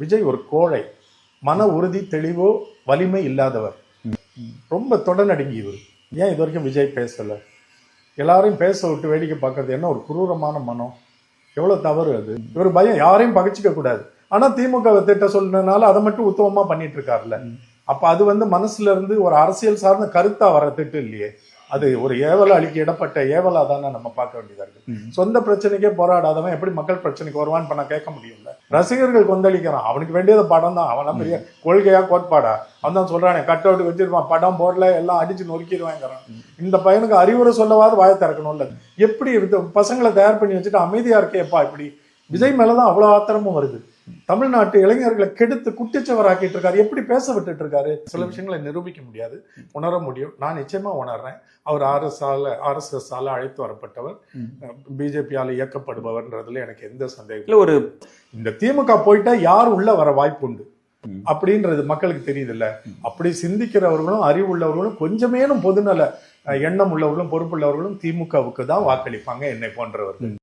விஜய் ஒரு கோழை, மன உறுதி தெளிவோ வலிமை இல்லாதவர், ரொம்ப தொடநடுங்கி இவர். ஏன் இது வரைக்கும் விஜய் பேசல? எல்லாரையும் பேச விட்டு வேடிக்கை பார்க்கறது என்ன ஒரு குரூரமான மனம், எவ்வளவு தவறு அது. இவர் பயம் யாரையும் பகிச்சிக்க கூடாது. ஆனா திமுக திட்ட சொல்றதுனால அதை மட்டும் உத்தமமா பண்ணிட்டு இருக்காருல்ல. அப்ப அது மனசுல இருந்து ஒரு அரசியல் சார்ந்த கருத்தா வர திட்டு இல்லையே, அது ஒரு ஏவல அளிக்க இடப்பட்ட ஏவலா தானே நம்ம பார்க்க வேண்டியதா இருக்கு. சொந்த பிரச்சனைக்கே போராடாதவன் எப்படி மக்கள் பிரச்சனைக்கு வருவான்னு பண்ண கேட்க முடியும்ல. ரசிகர்கள் கொந்தளிக்கிறான், அவனுக்கு வேண்டியது படம் தான், அவனா பெரிய கொள்கையா கோட்பாடா, அவன் தான் சொல்றானே கட் அவுட் வச்சிருப்பான், படம் போடல எல்லாம் அடிச்சு நொறுக்கிடுவாங்கிறான். இந்த பையனுக்கு அறிவுரை சொல்லவாது வாயை திறக்கணும்ல. எப்படி இருந்து பசங்களை தயார் பண்ணி வச்சுட்டு அமைதியா இருக்கேப்பா இப்படி. விஜய் மேலதான் அவ்வளவு ஆத்திரமும் வருது. தமிழ்நாட்டு இளைஞர்களை கெடுத்து குட்டிச்சவராக்கிட்டு இருக்காரு, எப்படி பேச விட்டுட்டு இருக்காரு. சில விஷயங்களை நிரூபிக்க முடியாது, உணர முடியும். நான் நிச்சயமா உணர்றேன். அவர் RSS அழைத்து வரப்பட்டவர், பிஜேபியால இயக்கப்படுபவர்ன்றதுல எனக்கு எந்த சந்தேகம் இல்லை. ஒரு இந்த திமுக போயிட்டா யார் உள்ள வர வாய்ப்பு உண்டு அப்படின்றது மக்களுக்கு தெரியுது இல்ல. அப்படி சிந்திக்கிறவர்களும் அறிவு உள்ளவர்களும் கொஞ்சமேனும் பொதுநல எண்ணம் உள்ளவர்களும் பொறுப்புள்ளவர்களும் திமுகவுக்கு தான் வாக்களிப்பாங்க, என்னை போன்றவர்கள்.